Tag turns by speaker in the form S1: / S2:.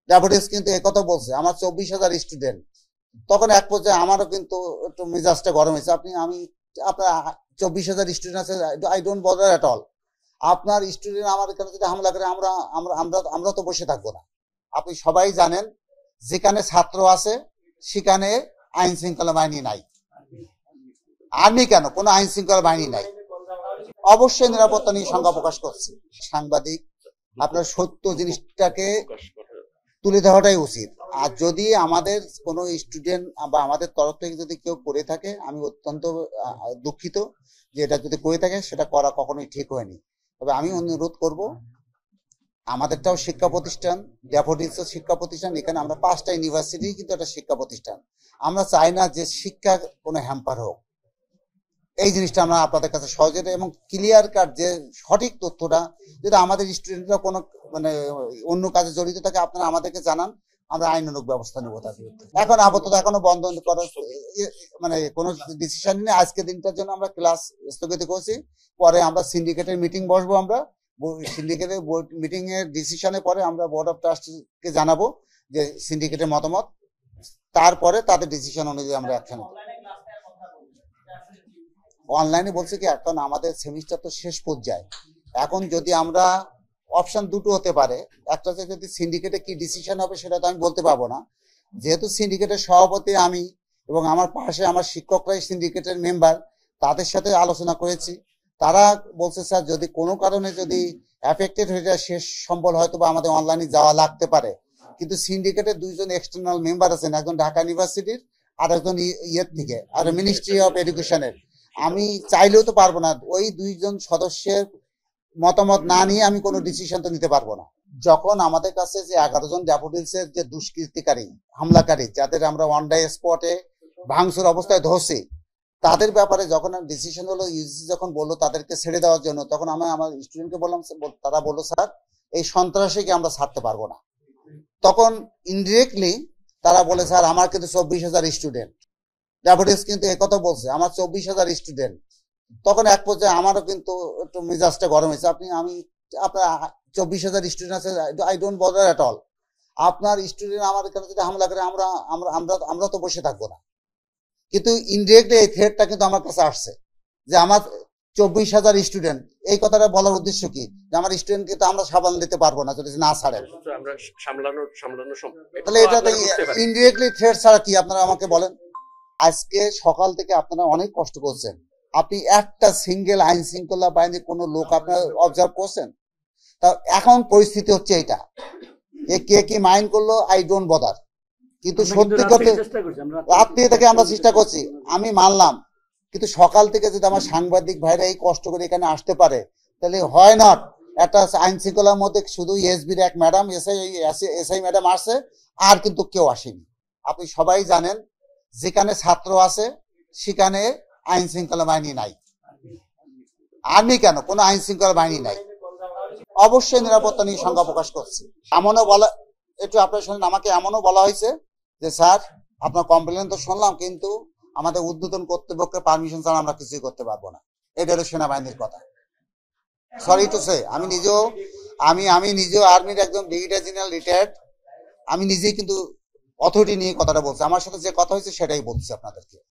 S1: Daffodils কিন্তু একথা বলছে, আমার 24,000 স্টুডেন্ট। তখন এক পর্যায়ে আমারও কিন্তু একটু মেজাজটা গরম হয়েছে। আপনার 24,000 স্টুডেন্ট আছে, I don't bother at all. আপনার স্টুডেন্ট আমার এখানে যদি হামলা করে, আমরা আমরা আমরা আমরা তো বসে থাকবো না। আপনি সবাই জানেন, যেখানে ছাত্র আছে সেখানে আইন শৃঙ্খলা বাহিনী নাই। আর্মি কেন, কোনো আইন শৃঙ্খলা বাহিনী নাই। অবশ্যই নিরাপত্তা নিয়ে শঙ্কা প্রকাশ করছি। সাংবাদিক, আপনার সত্য জিনিসটাকে তুলে দেওয়াটাই উচিত। আর যদি আমাদের কোনো স্টুডেন্ট বা আমাদের তরফ থেকে যদি কেউ করে থাকে, আমি অত্যন্ত দুঃখিত যে এটা যদি করে থাকে, সেটা করা কখনোই ঠিক হয়নি। তবে আমি অনুরোধ করব, আমাদেরটাও শিক্ষা প্রতিষ্ঠান, ড্যাফোডিলসও শিক্ষা প্রতিষ্ঠান, এখানে আমরা 5টা ইউনিভার্সিটি কিন্তু একটা শিক্ষা প্রতিষ্ঠান। আমরা চাই না যে শিক্ষা কোনো হ্যাম্পার হোক। এই জিনিসটা আমরা আপনাদের কাছে সহজে এবং ক্লিয়ার কাট যে সঠিক তথ্যটা, যদি আমাদের স্টুডেন্টরা কোনো অন্য কাজে জড়িত থাকে, আপনারা আমাদেরকে জানান, আমরা আইনানুগ ব্যবস্থা নেবো তার বিরুদ্ধে। এখন আপাতত এখনো বন্ধ করার কোনো ডিসিশন নেই। আজকে দিনটার জন্য আমরা ক্লাস স্থগিত করছি। পরে আমরা সিন্ডিকেটের মিটিং বসবো। আমরা সিন্ডিকেটের মিটিং এর ডিসিশনে পরে আমরা বোর্ড অফ ট্রাস্টিকে জানাবো যে সিন্ডিকেটের মতামত, তারপরে তাদের ডিসিশন অনুযায়ী আমরা অ্যাকশন নেব। অনলাইনে বলছে কি, এখন আমাদের সেমিস্টার তো শেষ পর্যায়ে। এখন যদি আমরা অপশন দুটো হতে পারে, একটা হচ্ছে যদি সিন্ডিকেটে কি ডিসিশন হবে সেটা তো আমি বলতে পারবো না। যেহেতু সিন্ডিকেটের সভাপতি আমি এবং আমার পাশে আমার শিক্ষকরাই সিন্ডিকেটের মেম্বার, তাদের সাথে আলোচনা করেছি। তারা বলছে স্যার, যদি কোনো কারণে যদি অ্যাফেক্টেড হয়ে যায়, শেষ সম্বল হয়তো বা আমাদের অনলাইনে যাওয়া লাগতে পারে। কিন্তু সিন্ডিকেটের 2জন এক্সটার্নাল মেম্বার আছেন, একজন ঢাকা ইউনিভার্সিটির আর একজন ইয়ের থেকে, আর মিনিস্ট্রি অফ এডুকেশনের। আমি চাইলেও তো পারবো না, ওই 2জন সদস্যের মতামত না নিয়ে আমি কোনো ডিসিশন তো নিতে পারবো না। যখন আমাদের কাছে যে 11 জন ড্যাফোডিলসের যে দুষ্কৃতিকারী, হামলাকারী, যাদের আমরা ওয়ান ডে স্পটে ভাঙচুর অবস্থায় ধরছি, তাদের ব্যাপারে যখন ডিসিশন হলো, ইউজিসি যখন বললো তাদেরকে ছেড়ে দেওয়ার জন্য, তখন আমি আমার স্টুডেন্টকে বললাম, তারা বললো স্যার, এই সন্ত্রাসীকে আমরা ছাড়তে পারবো না। তখন ইনডিরেক্টলি তারা বলে, স্যার আমার কিন্তু 24,000 স্টুডেন্ট। ড্যাফোডিলস কিন্তু একথা বলছে, আমার 24,000 স্টুডেন্ট। তখন এক পর্যায়ে আমারও কিন্তু একটু মেজাজটা গরম হয়েছে। আপনার 24,000 স্টুডেন্ট আছে, I don't bother at all. আপনার স্টুডেন্ট আমার এখানে যদি হামলা করে, আমরা আমরা আমরা আমরা তো বসে থাকবো না। কিন্তু ইনডিরেক্টলি এই থ্রেটটা কিন্তু আমার কাছে আসছে যে আমার 24,000 স্টুডেন্ট। এই কথাটা বলার উদ্দেশ্য কি, যে আমার স্টুডেন্ট কিন্তু আমরা সাবান দিতে পারবো না যদি না ছাড়ে। তাহলে এটা ইনডিরেক্টলি থ্রেট ছাড়া কি, আপনারা আমাকে বলেন। আজকে সকাল থেকে আপনারা অনেক কষ্ট করছেন, আপনি একটা সিঙ্গেল আইন শৃঙ্খলা বাহিনীর কোন লোক আপনারা অবজার্ভ করছেন? তা এখন পরিস্থিতি হচ্ছে এটা, কে কি মাইন্ড করলো, আই ডোন্ট বদার। কিন্তু সত্যি করতে রাত্রি থেকে আমরা চেষ্টা করছি, আমি মানলাম। কিন্তু সকাল থেকে যদি আমার সাংবাদিক ভাইরা এই কষ্ট করে এখানে আসতে পারে, তাহলে হয় নট একটা আইন শৃঙ্খলার মধ্যে শুধু এসবির এক ম্যাডাম, এসআই ম্যাডাম আসছে, আর কিন্তু কেউ আসেনি। আপনি সবাই জানেন, যেখানে ছাত্র আছে সেখানে আইন শৃঙ্খলা বাহিনী নাই। আর্মি কেন, কোনো আইন শৃঙ্খলা বাহিনী নাই। অবশ্যই নিরাপত্তা নিয়ে শঙ্কা প্রকাশ করছি। এমনও বলা, একটু আপনার শুনুন, আমাকে এমনও বলা হয়েছে যে স্যার, আপনার কমপ্লেন তো শুনলাম, কিন্তু আমাদের ঊর্ধ্বতন কর্তৃপক্ষের পারমিশন ছাড়া আমরা কিছুই করতে পারবো না। এটা হলো সেনাবাহিনীর কথা। সরি টু সে, আমি নিজেও আর্মির একজন ব্রিগেডিয়ার জেনারেল রিটায়ার্ড। আমি নিজেই কিন্তু অথরিটি নিয়ে কথাটা বলছি। আমার সাথে যে কথা হয়েছে সেটাই বলছি আপনাদেরকে।